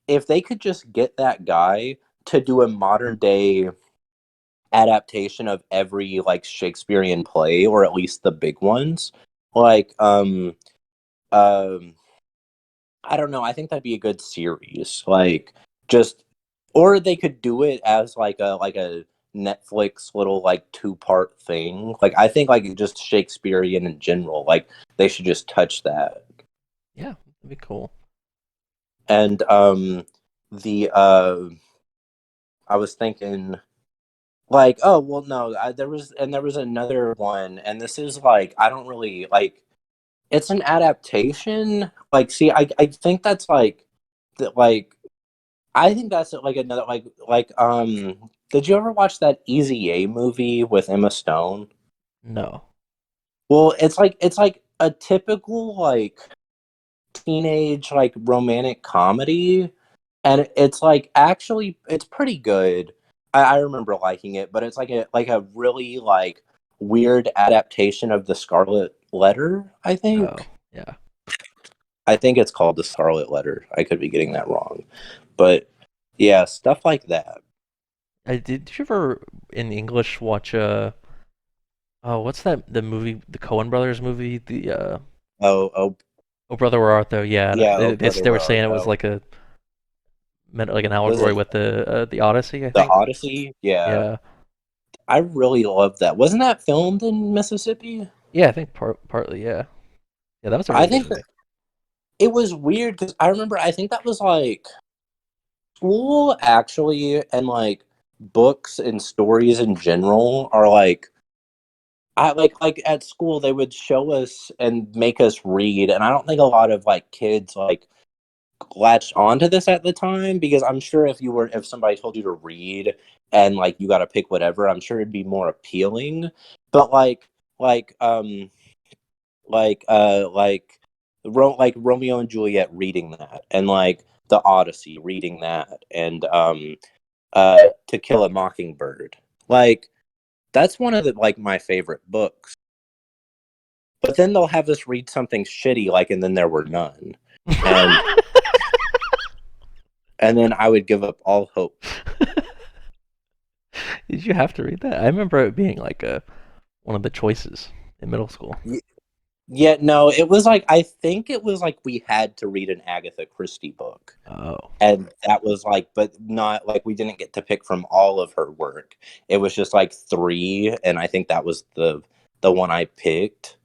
if they could just get that guy to do a modern day adaptation of every like Shakespearean play, or at least the big ones, like um I don't know. I think that'd be a good series. Like just or they could do it as like a Netflix little like two-part thing. Like I think like just Shakespearean in general. Like they should just touch that. Yeah, that'd be cool. And the I was thinking like, oh well no, there was another one, and this is like I don't really like it's an adaptation. Like see I think that's like that like I think that's like another did you ever watch that Easy A movie with Emma Stone? No. Well, it's like a typical like teenage like romantic comedy, and it's like actually it's pretty good. I remember liking it, but it's like a really like weird adaptation of The Scarlet Letter, I Oh, think. yeah. I think it's called The Scarlet Letter. I could be getting that wrong. But yeah, stuff like that. Did you ever in English watch oh, what's that the movie the Coen Brothers movie? The Oh, oh, Oh Brother Where Art Thou? Yeah, yeah. Oh, brother, they were where art saying it was thou? like a meant like an Was allegory it with the Odyssey, I the think. Odyssey? Yeah, Yeah. I really loved that. Wasn't that filmed in Mississippi? Yeah, I think partly, yeah. Yeah, that was a I really good think movie. it was weird because I remember. I think that was like school actually, and like books and stories in general are like I like at school they would show us and make us read, and I don't think a lot of like kids like latched onto this at the time, because I'm sure if somebody told you to read and like you got to pick whatever, I'm sure it'd be more appealing. But like um like Romeo and Juliet, reading that, and like the Odyssey, reading that, and To Kill a Mockingbird, like that's one of the like my favorite books. But then they'll have us read something shitty like And Then There Were None, and then I would give up all hope. Did you have to read that? I remember it being like one of the choices in middle school. Yeah, no, it was like, I think it was like we had to read an Agatha Christie book. Oh, And that was like, but not like we didn't get to pick from all of her work. It was just like three, and I think that was the one I picked.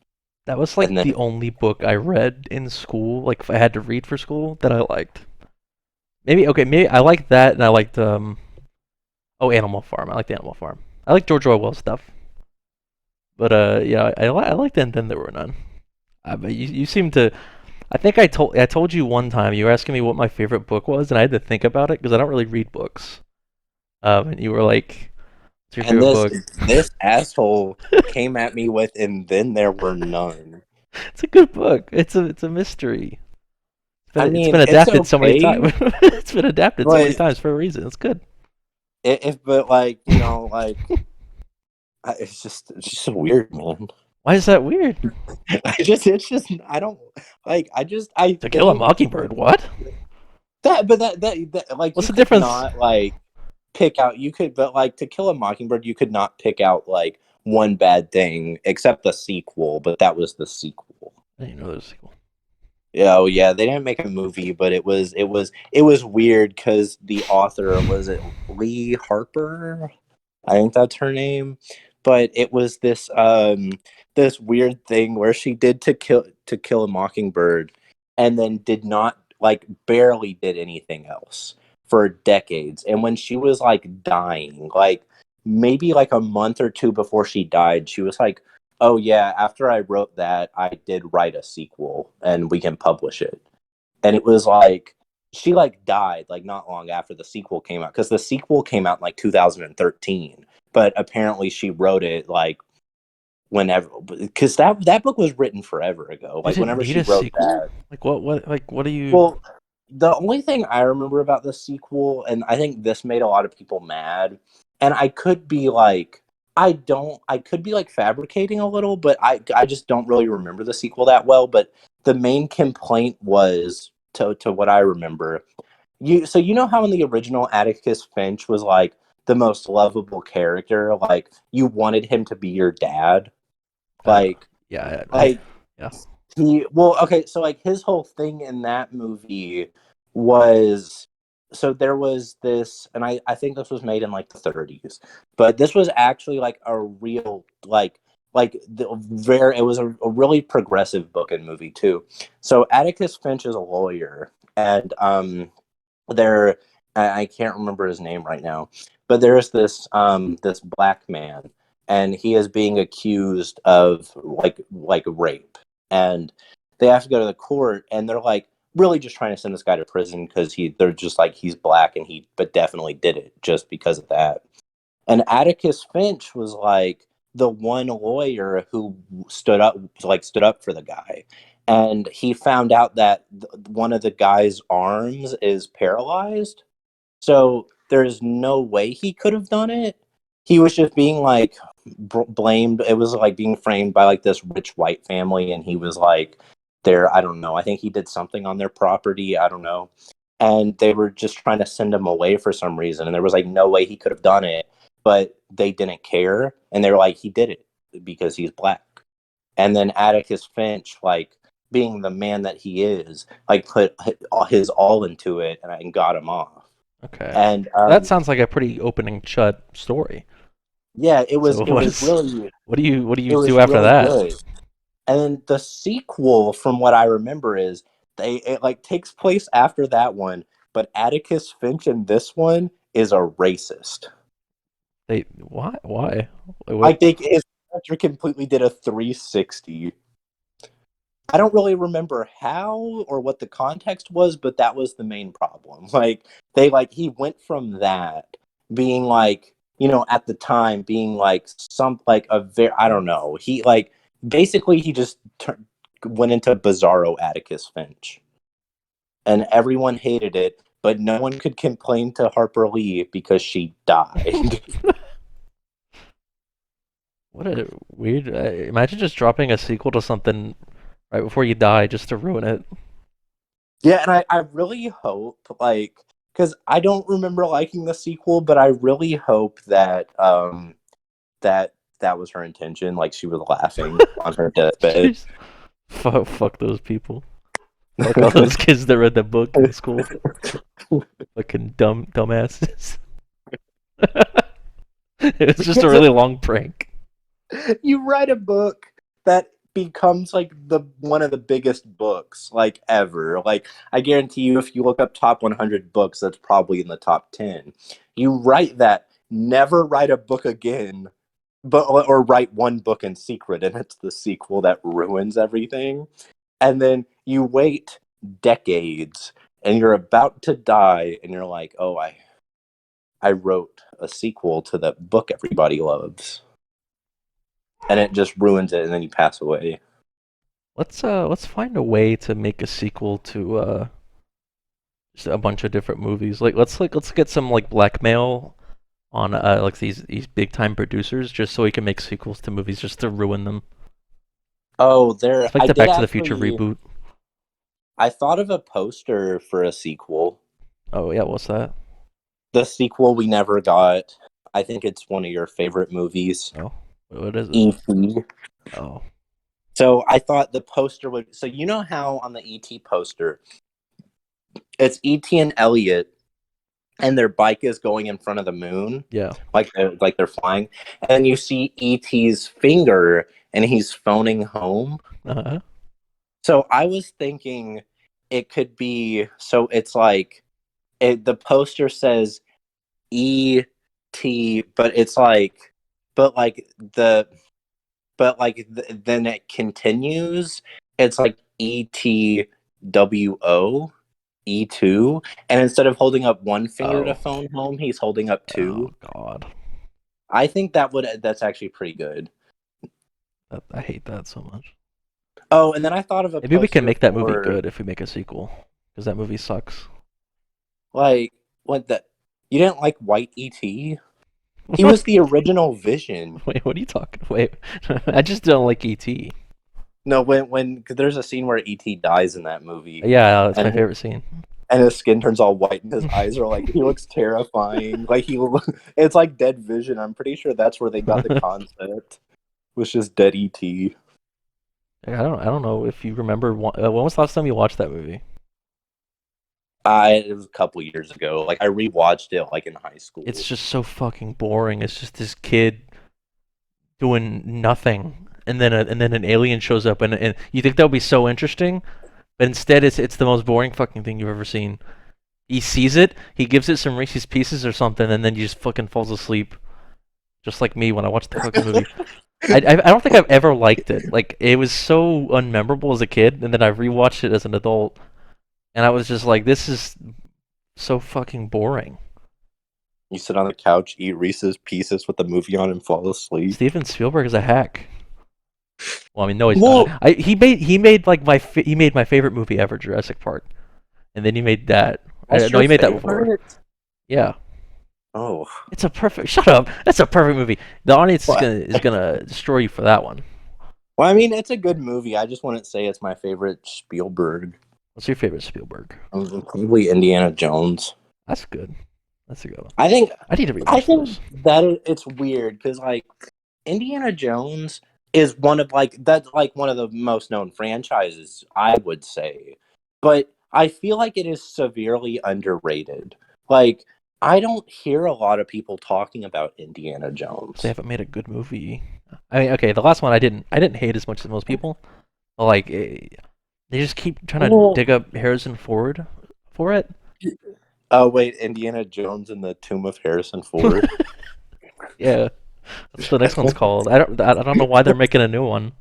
that was And like then the only book I read in school. Like if I had to read for school that I liked. Maybe I liked that, and I liked Animal Farm. I liked Animal Farm. I like George Orwell stuff. But yeah, I liked And Then There Were None. But you seem to. I think I told you one time you were asking me what my favorite book was, and I had to think about it because I don't really read books. And you were like, "What's your and favorite this book?" this asshole came at me with And Then There Were None. It's a good book. It's a mystery. I It's been mean, it's adapted so many okay, times. It's been adapted so many but times for a reason. It's good. but like, like it's just weird, man. Why is that weird? It's just I don't like I To Kill a think Mockingbird. What? that like What's you the could difference? not like pick out, you could, but like To Kill a Mockingbird, you could not pick out like one bad thing except the sequel, but that was the sequel. I didn't know there was a sequel. Yeah, oh yeah, they didn't make a movie, but it was weird because the author, was it Lee Harper? I think that's her name. But it was this weird thing where she did To Kill a Mockingbird, and then did not, like, barely did anything else for decades. And when she was like dying, like maybe like a month or two before she died, she was like, "Oh yeah, after I wrote that, I did write a sequel and we can publish it." And it was like she like died like not long after the sequel came out, because the sequel came out in like 2013, but apparently she wrote it like whenever, because that book was written forever ago, Did like it whenever need she a wrote sequel? that. Like what do you? Well, the only thing I remember about the sequel, and I think this made a lot of people mad, and I could be like, I could be like fabricating a little, but I just don't really remember the sequel that well. But the main complaint was, to what I remember, you know how in the original Atticus Finch was like the most lovable character, like you wanted him to be your dad, Uh, like yeah, like yeah. okay, so like his whole thing in that movie was, so there was this, and I think this was made in like the 30s, but this was actually like a real it was a really progressive book and movie too. So Atticus Finch is a lawyer, and there I can't remember his name right now, but there's this black man, and he is being accused of like rape, and they have to go to the court, and they're like really just trying to send this guy to prison because they're just like, he's black, and he but definitely did it just because of that. And Atticus Finch was like the one lawyer who stood up for the guy. And he found out that one of the guy's arms is paralyzed. So there's no way he could have done it. He was just being like blamed. It was like being framed by like this rich white family, and he was like, there, I don't know. I think he did something on their property. I don't know. And they were just trying to send him away for some reason. And there was like no way he could have done it, but they didn't care. And they were like, he did it because he's black. And then Atticus Finch, like being the man that he is, like put his all into it, and got him off. Okay. And That sounds like a pretty opening shut story. yeah, it was So it was really what do it you do was after really that? good. And then the sequel, from what I remember, is it like takes place after that one, but Atticus Finch in this one is a racist. Why? Why? Like, I what? think director completely did a 360. I don't really remember how or what the context was, but that was the main problem. He went from that being like, at the time being like a very, I don't know. He basically he just went into Bizarro Atticus Finch, and everyone hated it, but no one could complain to Harper Lee because she died. What a weird. Imagine just dropping a sequel to something right before you die just to ruin it. Yeah, and I really hope, because I don't remember liking the sequel, but I really hope that was her intention. Like, she was laughing on her deathbed. Jeez. Fuck those people. Fuck all those kids that read that book in school. Fucking dumbasses. It was just a really long prank. You write a book that becomes like the one of the biggest books like ever. Like, I guarantee you, if you look up top 100 books, that's probably in the top 10. You write that, never write a book again, or write one book in secret, and it's the sequel that ruins everything. And then you wait decades, and you're about to die, and you're like, oh, I wrote a sequel to that book everybody loves. And it just ruins it, and then you pass away. Let's find a way to make a sequel to just a bunch of different movies. Let's get some like blackmail on like these big time producers just so we can make sequels to movies just to ruin them. Oh, It's like the Back to the Future reboot. I thought of a poster for a sequel. Oh yeah, what's that? The sequel we never got. I think it's one of your favorite movies. Oh, what is it? E.T. Oh, So I thought the poster would. So you know how on the E.T. poster, it's E.T. and Elliot, and their bike is going in front of the moon. yeah. Like they're flying, and you see E.T.'s finger, and he's phoning home. Uh-huh. So I was thinking it could be. So it's like the poster says E.T., but it's like, but like the. But then it continues. It's like ETWO, E2, and instead of holding up one finger to phone home, he's holding up two. Oh God. I think that's actually pretty good. I hate that so much. Oh, and then I thought of a Maybe we can poster make that movie for, good if we make a sequel, because that movie sucks. like, what the. You didn't like White E.T.? He was the original Vision. Wait, what are you talking? Wait, I just don't like E.T. No, cause there's a scene where E.T. dies in that movie. Yeah, that's my favorite scene. And his skin turns all white, and his eyes are like, he looks terrifying. It's like Dead Vision. I'm pretty sure that's where they got the concept. Was just dead ET. I don't know if you remember. When was the last time you watched that movie? It was a couple years ago. Like, I rewatched it like in high school. It's just so fucking boring. It's just this kid doing nothing, and then an alien shows up, and you think that would be so interesting, but instead it's the most boring fucking thing you've ever seen. He sees it, he gives it some Reese's Pieces or something, and then he just fucking falls asleep, just like me when I watched the fucking movie. I don't think I've ever liked it. Like, it was so unmemorable as a kid, and then I rewatched it as an adult, and I was just like, this is so fucking boring. You sit on the couch, eat Reese's Pieces with the movie on, and fall asleep. Steven Spielberg is a hack. Well, I mean, no, he's not. He made my favorite movie ever, Jurassic Park, and then he made that. No, he made that before. Yeah. Oh, it's a perfect. Shut up. That's a perfect movie. The audience is gonna destroy you for that one. Well, I mean, it's a good movie. I just wouldn't say it's my favorite Spielberg. What's your favorite Spielberg? Probably Indiana Jones. That's good. That's a good one. I think I need to rewatch those. That it's weird because like Indiana Jones is one of one of the most known franchises, I would say, but I feel like it is severely underrated. Like, I don't hear a lot of people talking about Indiana Jones. They haven't made a good movie. I mean, okay, the last one I didn't hate as much as most people. But like, they just keep trying to dig up Harrison Ford for it. Oh wait, Indiana Jones and the Tomb of Harrison Ford. Yeah, That's what the next one's called. I don't know why they're making a new one.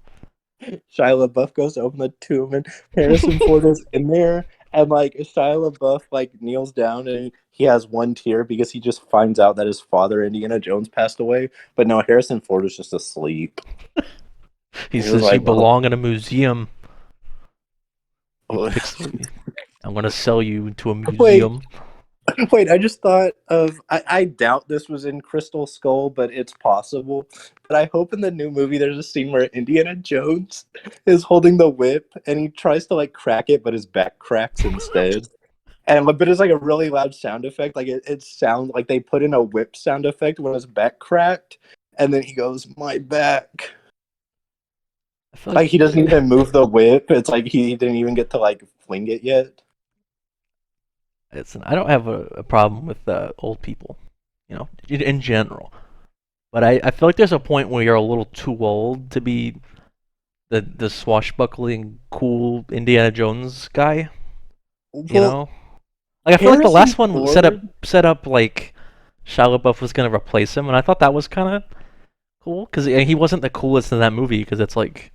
Shia LaBeouf goes to open the tomb, and Harrison Ford is in there, and like Shia LaBeouf like kneels down, and he has one tear because he just finds out that his father, Indiana Jones, passed away. But no, Harrison Ford is just asleep. He He was says you like, "Oh, belong in a museum. You oh." I'm gonna sell you to a Wait, museum. wait! I just thought of. I doubt this was in Crystal Skull, but it's possible. But I hope in the new movie there's a scene where Indiana Jones is holding the whip and he tries to like crack it, but his back cracks instead. And but it's like a really loud sound effect. Like it sounds like they put in a whip sound effect when his back cracked, and then he goes, "My back." I feel Like he doesn't like even move the whip. It's like he didn't even get to like fling it yet. I don't have a problem with old people, in general. But I feel like there's a point where you're a little too old to be the swashbuckling, cool Indiana Jones guy. You Well, know, like I feel like the Harrison last one Ford. set up like Shia LaBeouf was gonna replace him, and I thought that was kind of cool because he wasn't the coolest in that movie because it's like.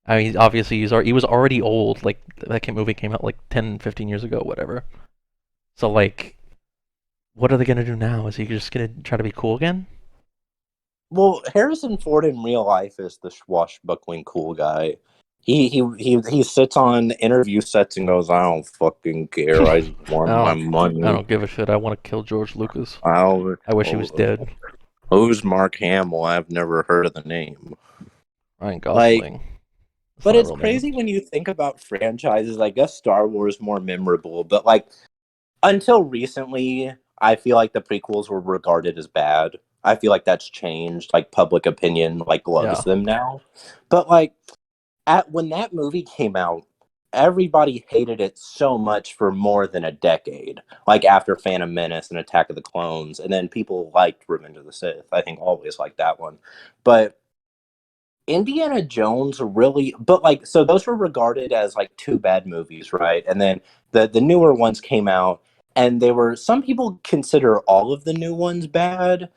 I mean, obviously he was already old. Like movie came out like 10, 15 years ago, whatever. So like, what are they gonna do now? Is he just gonna try to be cool again? Well, Harrison Ford in real life is the swashbuckling cool guy. He sits on interview sets and goes, "I don't fucking care. I just I want my don't I money. don't give a shit. I want to kill George Lucas. I'll, I wish he was oh, dead. who's Mark Hamill? I've never heard of the name." Ryan Like, Gosling. That's but not a it's real name. crazy when you think about franchises. I guess Star Wars more memorable, but like until recently, I feel like the prequels were regarded as bad. I feel like that's changed. Like public opinion like loves Yeah. them now. But like at when that movie came out, everybody hated it so much for more than a decade. Like after Phantom Menace and Attack of the Clones, and then people liked Revenge of the Sith. I think always liked that one. But Indiana Jones really, but like, so those were regarded as like two bad movies, right? And then the newer ones came out, and they were, some people consider all of the new ones bad.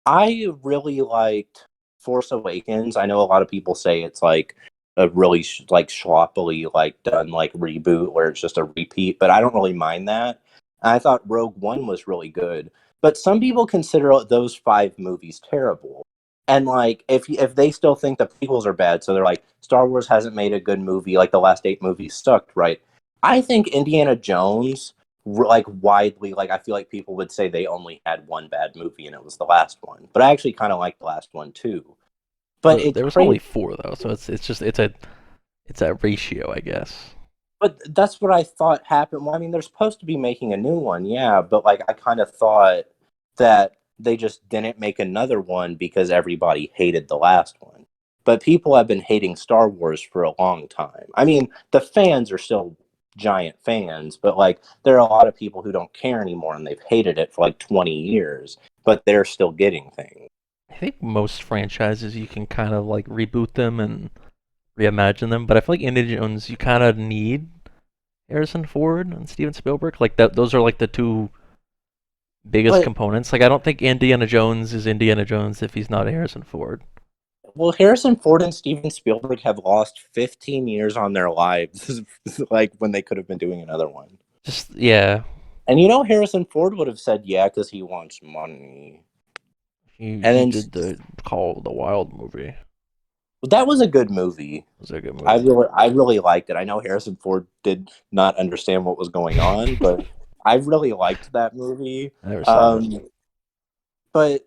I really liked Force Awakens. I know a lot of people say it's like a really like sloppily like done like reboot where it's just a repeat, but I don't really mind that. I thought Rogue One was really good, but some people consider those five movies terrible. And like, if they still think the prequels are bad, so they're like, Star Wars hasn't made a good movie, like the last eight movies sucked, right? I think Indiana Jones, like widely, like I feel like people would say they only had one bad movie, and it was the last one. But I actually kind of like the last one too. But But it's there was crazy. only four though, so it's a ratio, I guess. But that's what I thought happened. Well, I mean, they're supposed to be making a new one, yeah. But like, I kind of thought that they just didn't make another one because everybody hated the last one. But people have been hating Star Wars for a long time. I mean, the fans are still giant fans, but like, there are a lot of people who don't care anymore and they've hated it for like 20 years, but they're still getting things. I think most franchises you can kind of like reboot them and reimagine them, but I feel like Indiana Jones you kind of need Harrison Ford and Steven Spielberg. Like that, those are like the two biggest But components. Like I don't think Indiana Jones is Indiana Jones if he's not Harrison Ford. well, Harrison Ford and Steven Spielberg have lost 15 years on their lives, like when they could have been doing another one. Just yeah, And you know, Harrison Ford would have said yeah because he wants money. And he then did the Call of the Wild movie. It that was a good movie. was a good movie. I really liked it. I know Harrison Ford did not understand what was going on, but I really liked that movie. I never saw it. Um, but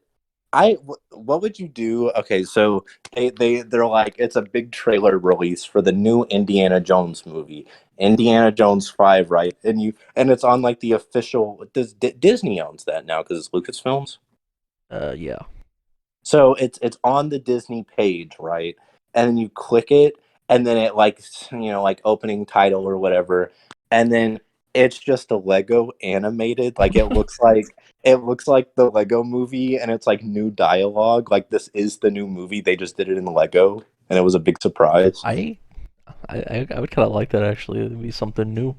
what would you do? Okay, so they're like, it's a big trailer release for the new Indiana Jones movie, Indiana Jones 5, right? And it's on like the official. Disney owns that now because it's Lucasfilms. Yeah. So it's on the Disney page, right? And then you click it, and then it like, like opening title or whatever, and then it's just a Lego animated. Like it looks like the Lego movie, and it's like new dialogue. Like this is the new movie. They just did it in Lego, and it was a big surprise. I I would kind of like that actually. It'd be something new.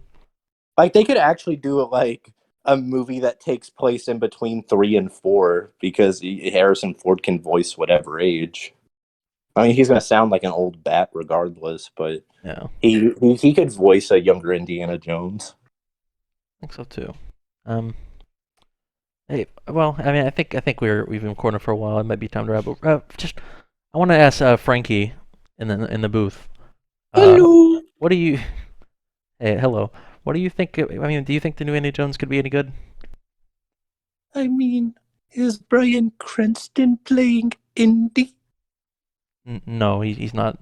Like they could actually do it like a movie that takes place in between 3 and 4 because Harrison Ford can voice whatever age. I mean, he's gonna sound like an old bat regardless, but Yeah, he could voice a younger Indiana Jones. I think so too. Hey, well, I mean, I think we've been recording for a while. It might be time to wrap up. Just, I want to ask Frankie in the booth. Hello. What do you? Hey, hello. What do you think? I mean, do you think the new Indiana Jones could be any good? I mean, is Bryan Cranston playing Indy? No, he's not.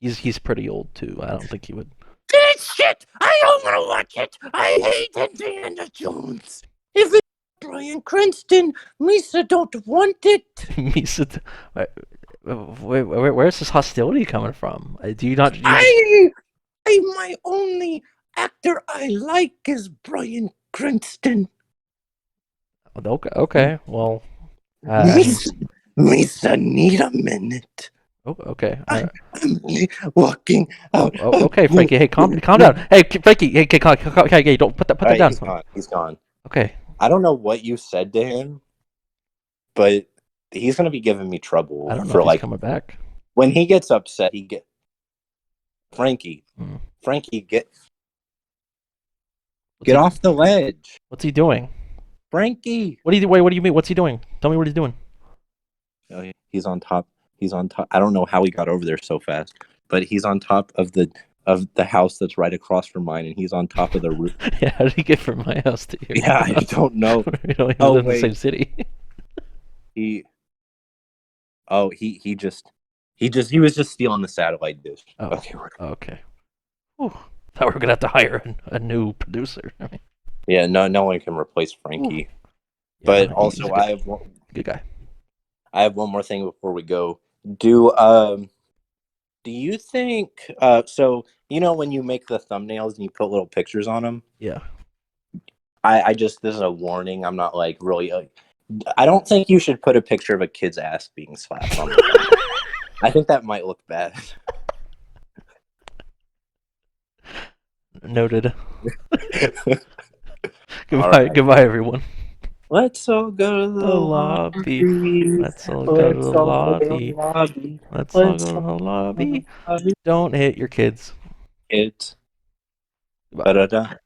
He's pretty old too. I don't think he would. This shit! I don't want to watch it. I hate Indiana Jones. If it's Bryan Cranston, Misa don't want it. Misa, where's this hostility coming from? Do you not? My only actor I like is Bryan Cranston. Okay. Well, Misa, need a minute. Okay. I'm walking out. Okay, Frankie. Hey, calm down. Hey, Frankie. Hey, don't put that down. He's gone. Okay. I don't know what you said to him, but he's gonna be giving me trouble. I don't know for if like he's coming back. When he gets upset, Frankie. Hmm. Frankie, get off the ledge. What's he doing? Frankie. What do you mean? What's he doing? Tell me what he's doing. Oh, he's on top. I don't know how he got over there so fast, but he's on top of the house that's right across from mine, and he's on top of the roof. Yeah, how did he get from my house to here? Yeah, I don't know. We don't even live in the same city. He was just stealing the satellite dish. Oh, okay. Okay. Whew. Thought we were gonna have to hire a new producer. I mean, yeah, no one can replace Frankie. Yeah, but also, I have good guy. I have one more thing before we go. Do you think so when you make the thumbnails and you put little pictures on them? Yeah. This is a warning. I'm not like really I don't think you should put a picture of a kid's ass being slapped on the I think that might look bad. Noted. Goodbye, everyone. Let's all go to the lobby. Let's all go to the lobby. Let's all go to the lobby. Don't hit your kids. Bye.